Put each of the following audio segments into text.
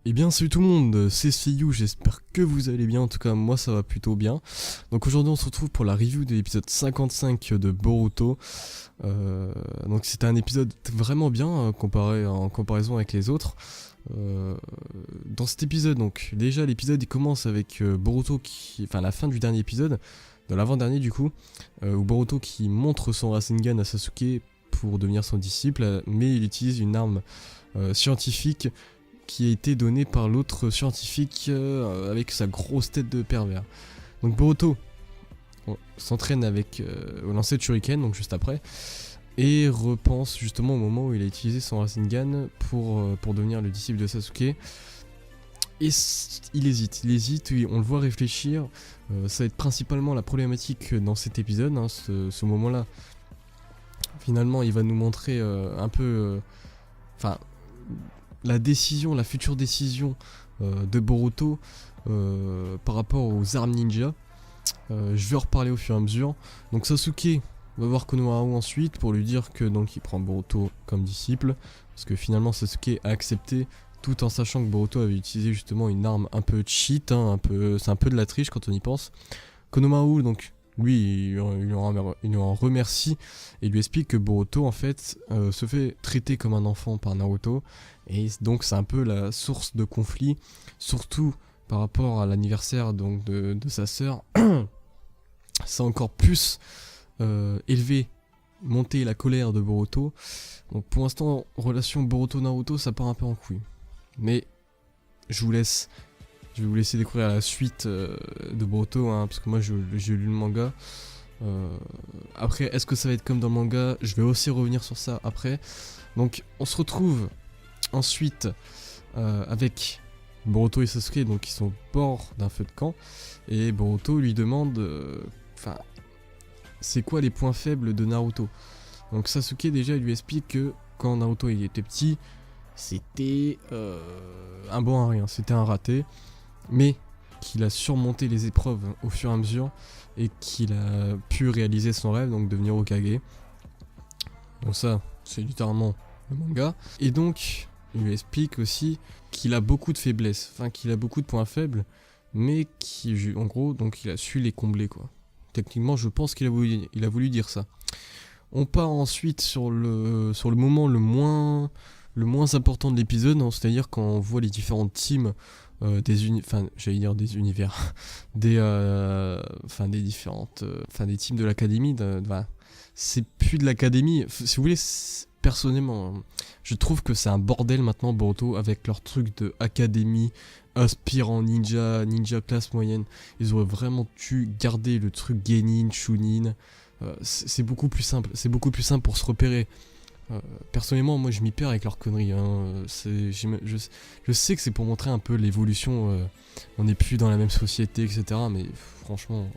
Eh bien salut tout le monde, c'est Seiyuu, j'espère que vous allez bien, en tout cas moi ça va plutôt bien. Donc aujourd'hui on se retrouve pour la review de l'épisode 55 de Boruto. Donc c'était un épisode vraiment bien en comparaison avec les autres. Dans cet épisode, donc déjà l'épisode il commence avec Boruto enfin la fin du dernier épisode, de l'avant-dernier du coup, où Boruto qui montre son Rasengan à Sasuke pour devenir son disciple, mais il utilise une arme scientifique qui a été donné par l'autre scientifique avec sa grosse tête de pervers. Donc Boruto s'entraîne avec au lancer de Shuriken, donc juste après, et repense justement au moment où il a utilisé son Rasengan pour devenir le disciple de Sasuke. Et il hésite, on le voit réfléchir. Ça va être principalement la problématique dans cet épisode, hein, ce moment-là. Finalement, il va nous montrer un peu... la future décision de Boruto par rapport aux armes ninja. Je vais en reparler au fur et à mesure. Donc Sasuke va voir Konohararu ensuite pour lui dire que donc il prend Boruto comme disciple, parce que finalement Sasuke a accepté tout en sachant que Boruto avait utilisé justement une arme un peu cheat, hein, c'est un peu de la triche quand on y pense. Konohararu donc lui il en remercie et lui explique que Boruto en fait se fait traiter comme un enfant par Naruto, et donc c'est un peu la source de conflit, surtout par rapport à l'anniversaire donc de sa sœur. Ça a encore plus monté la colère de Boruto. Donc pour l'instant, relation Boruto-Naruto ça part un peu en couille, mais je vais vous laisser découvrir la suite de Boruto, hein, parce que moi j'ai lu le manga. Après, est-ce que ça va être comme dans le manga? Je vais aussi revenir sur ça après. Donc on se retrouve ensuite avec Boruto et Sasuke, donc ils sont au bord d'un feu de camp, et Boruto lui demande c'est quoi les points faibles de Naruto. Donc Sasuke déjà il lui explique que quand Naruto il était petit, c'était un bon à rien, c'était un raté, mais qu'il a surmonté les épreuves au fur et à mesure et qu'il a pu réaliser son rêve, donc devenir Hokage. Donc ça, c'est littéralement le manga. Et donc, il lui explique aussi qu'il a beaucoup de faiblesses, qu'il a beaucoup de points faibles, mais en gros, donc il a su les combler, quoi. Techniquement, je pense qu'il a voulu dire ça. On part ensuite sur le moment le moins important de l'épisode, hein, c'est-à-dire quand on voit les différentes teams des univers, des teams de l'académie. C'est plus de l'académie. Si vous voulez, personnellement, je trouve que c'est un bordel maintenant Boruto avec leur truc de académie, aspirant ninja classe moyenne. Ils auraient vraiment dû garder le truc Genin, Chunin. C'est beaucoup plus simple. C'est beaucoup plus simple pour se repérer. Personnellement, moi je m'y perds avec leurs conneries, hein. Je sais que c'est pour montrer un peu l'évolution, on n'est plus dans la même société, etc. Mais franchement,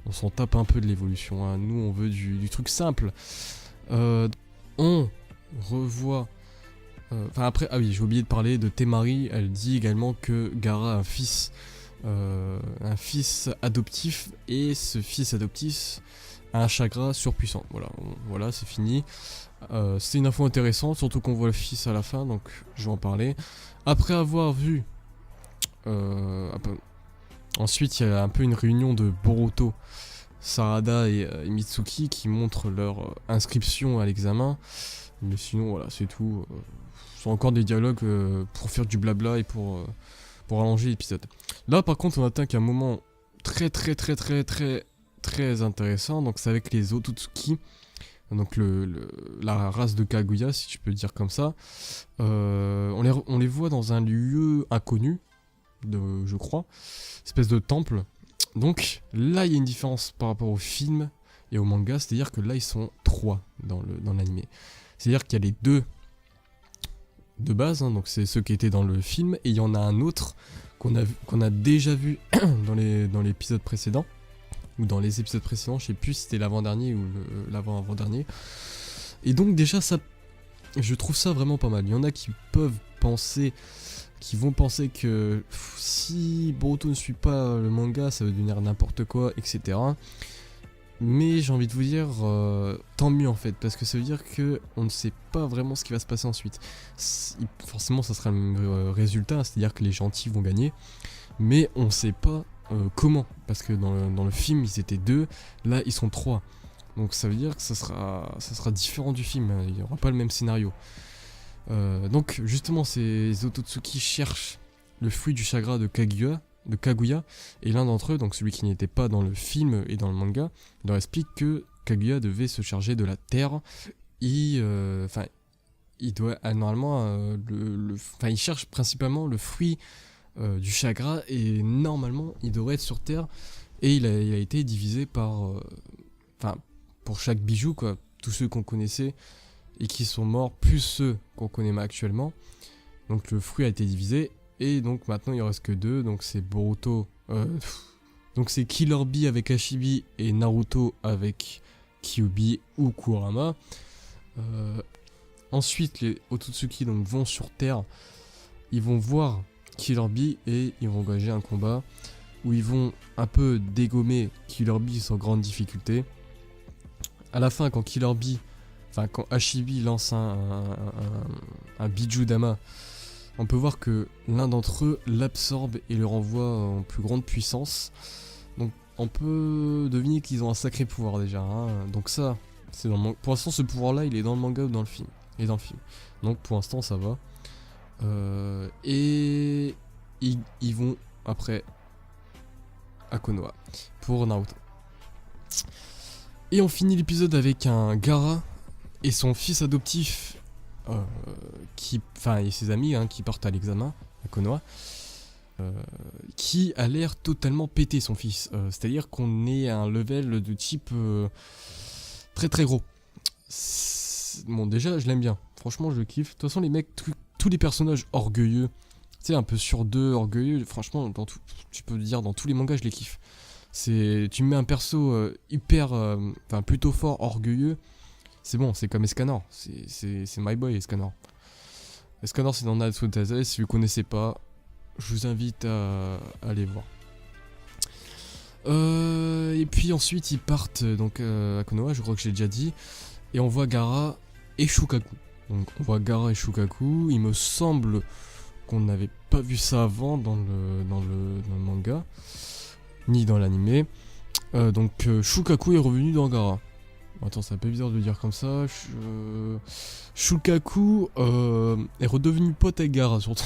on s'en tape un peu de l'évolution, hein. Nous on veut du truc simple. On revoit... après, ah oui, j'ai oublié de parler de Temari. Elle dit également que Gaara a un fils adoptif, et ce fils adoptif a un chakra surpuissant. Voilà, c'est fini. C'est une info intéressante, surtout qu'on voit le fils à la fin, donc je vais en parler. Après avoir vu... ensuite, il y a un peu une réunion de Boruto, Sarada et Mitsuki qui montrent leur inscription à l'examen. Mais sinon, voilà, c'est tout. Ce sont encore des dialogues pour faire du blabla et pour allonger l'épisode. Là, par contre, on attaque un moment très intéressant. Donc, c'est avec les Otsutsuki. Donc la race de Kaguya, si je peux dire comme ça. On les voit dans un lieu inconnu, je crois, espèce de temple. Donc là il y a une différence par rapport au film et au manga, c'est-à-dire que là ils sont 3 dans l'anime. C'est-à-dire qu'il y a les deux de base, hein, donc c'est ceux qui étaient dans le film, et il y en a un autre qu'on a déjà vu dans l'épisode précédent, ou dans les épisodes précédents, je sais plus si c'était l'avant-dernier ou l'avant-avant-dernier. Et donc déjà ça, je trouve ça vraiment pas mal. Il y en a qui vont penser que si Boruto ne suit pas le manga, ça va devenir n'importe quoi, etc. Mais j'ai envie de vous dire, tant mieux en fait, parce que ça veut dire que on ne sait pas vraiment ce qui va se passer ensuite. Forcément, ça sera le même résultat, c'est-à-dire que les gentils vont gagner, mais on ne sait pas comment, parce que dans le film, ils étaient 2, là, ils sont 3. Donc ça veut dire que ça sera différent du film, il n'y aura pas le même scénario. Donc justement, ces Otsutsuki cherchent le fruit du chagrin de Kaguya, et l'un d'entre eux, donc celui qui n'était pas dans le film et dans le manga, leur explique que Kaguya devait se charger de la terre. Il doit normalement il cherche principalement le fruit du chagrin, et normalement il devrait être sur terre, et il a été divisé par pour chaque bijou, quoi, tous ceux qu'on connaissait et qui sont morts, plus ceux qu'on connaît actuellement. Donc le fruit a été divisé, et donc maintenant il en reste que 2, donc c'est Boruto, donc c'est Killer Bee avec Hashibi et Naruto avec Kyuubi ou Kurama. Ensuite les Otsutsuki donc vont sur Terre, ils vont voir Killer Bee et ils vont engager un combat où ils vont un peu dégommer Killer Bee sans grande difficulté. À la fin, quand Hashibi lance un Bijudama, on peut voir que l'un d'entre eux l'absorbe et le renvoie en plus grande puissance. Donc on peut deviner qu'ils ont un sacré pouvoir déjà, hein. Donc ça, c'est pour l'instant ce pouvoir-là, il est dans le manga ou dans le film. Et dans le film. Donc pour l'instant ça va. Et ils vont après à Konoha pour Naruto. Et on finit l'épisode avec un Gaara et son fils adoptif et ses amis qui partent à l'examen à Konoha, qui a l'air totalement pété, son fils. C'est-à-dire qu'on est à un level de type très très gros. Bon, déjà je l'aime bien, franchement je kiffe. De toute façon les mecs, tous les personnages orgueilleux, tu sais, un peu sur deux, orgueilleux, franchement tu peux le dire, dans tous les mangas je les kiffe. Tu me mets un perso plutôt fort, orgueilleux, c'est bon, c'est comme Escanor, c'est my boy Escanor. Escanor c'est dans Natsu Taizai, si vous connaissez pas, je vous invite à aller voir. Et puis ensuite ils partent donc à Konoha, je crois que j'ai déjà dit, et on voit Gaara et Shukaku. Donc on voit Gaara et Shukaku, il me semble qu'on n'avait pas vu ça avant dans le manga, ni dans l'animé. Donc Shukaku est revenu dans Gaara. Attends, c'est un peu bizarre de le dire comme ça. Shukaku est redevenu pote avec Gaara, surtout.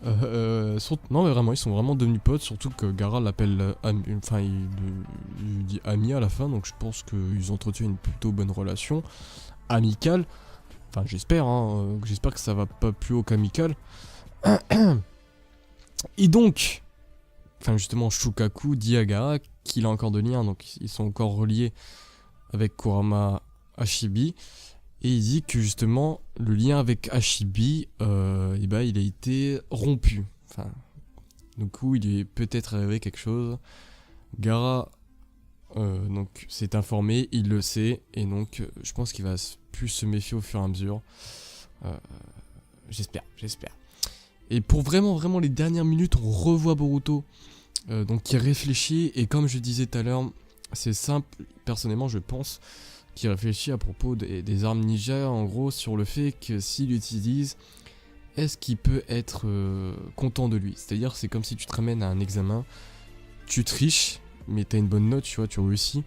Non mais vraiment, ils sont vraiment devenus potes, surtout que Gaara l'appelle il dit ami à la fin, donc je pense qu'ils entretiennent une plutôt bonne relation amicale. Enfin j'espère, j'espère que ça va pas plus haut qu'amical. Et donc, justement, Shukaku dit à Gaara qu'il a encore de liens, donc ils sont encore reliés avec Kurama Hashibi, et il dit que justement le lien avec Hashibi il a été rompu. Du coup il est peut-être arrivé quelque chose. Gaara donc s'est informé, il le sait, et donc je pense qu'il va plus se méfier au fur et à mesure. J'espère. Et pour vraiment les dernières minutes, on revoit Boruto donc qui réfléchit, et comme je disais tout à l'heure, c'est simple, personnellement je pense qu'il réfléchit à propos des armes ninja, en gros sur le fait que s'il l'utilise, est-ce qu'il peut être content de lui. C'est-à-dire c'est comme si tu te ramènes à un examen, tu triches, mais t'as une bonne note, tu vois, tu réussis,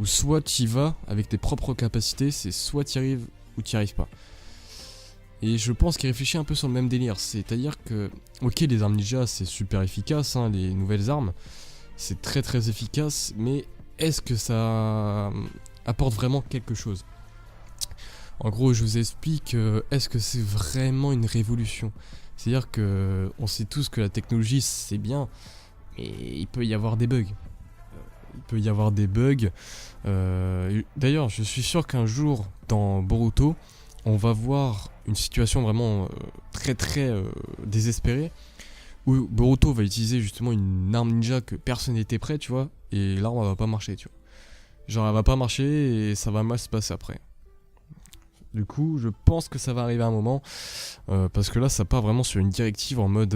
ou soit tu y vas avec tes propres capacités, c'est soit tu y arrives ou tu y arrives pas. Et je pense qu'il réfléchit un peu sur le même délire, c'est-à-dire que, ok, les armes ninja c'est super efficace, les nouvelles armes, c'est très très efficace, mais est-ce que ça apporte vraiment quelque chose? En gros, je vous explique, est-ce que c'est vraiment une révolution? C'est-à-dire que on sait tous que la technologie c'est bien, mais il peut y avoir des bugs. D'ailleurs, je suis sûr qu'un jour, dans Boruto, on va voir une situation vraiment très très désespérée, où Boruto va utiliser justement une arme ninja que personne n'était prêt, tu vois, et l'arme elle va pas marcher, tu vois. Genre elle va pas marcher et ça va mal se passer après. Du coup, je pense que ça va arriver à un moment, parce que là ça part vraiment sur une directive en mode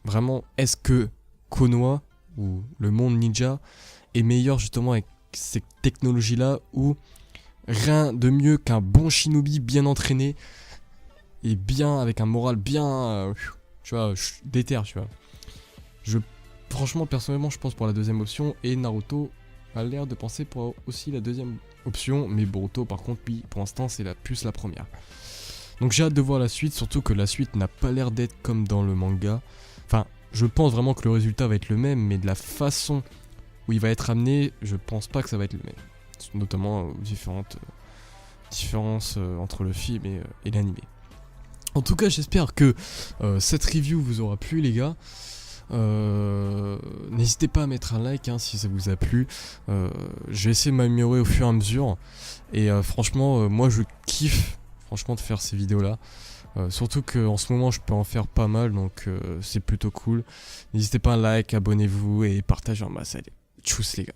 vraiment, est-ce que Konoha ou le monde ninja est meilleur justement avec cette technologie-là où rien de mieux qu'un bon shinobi bien entraîné et bien avec un moral bien, tu vois, déter, tu vois. Franchement, personnellement, je pense pour la deuxième option, et Naruto a l'air de penser pour aussi la deuxième option, mais Boruto, par contre, lui, pour l'instant, c'est plus la première. Donc j'ai hâte de voir la suite, surtout que la suite n'a pas l'air d'être comme dans le manga. Enfin, je pense vraiment que le résultat va être le même, mais de la façon où il va être amené, je pense pas que ça va être le même. Notamment différentes différences entre le film et l'animé. En tout cas, j'espère que cette review vous aura plu, les gars. N'hésitez pas à mettre un like si ça vous a plu. Je vais essayer de m'améliorer au fur et à mesure. Et franchement, moi je kiffe franchement de faire ces vidéos là. Surtout qu'en ce moment je peux en faire pas mal, donc c'est plutôt cool. N'hésitez pas à like, abonnez-vous et partagez en masse. Allez, tchuss les gars.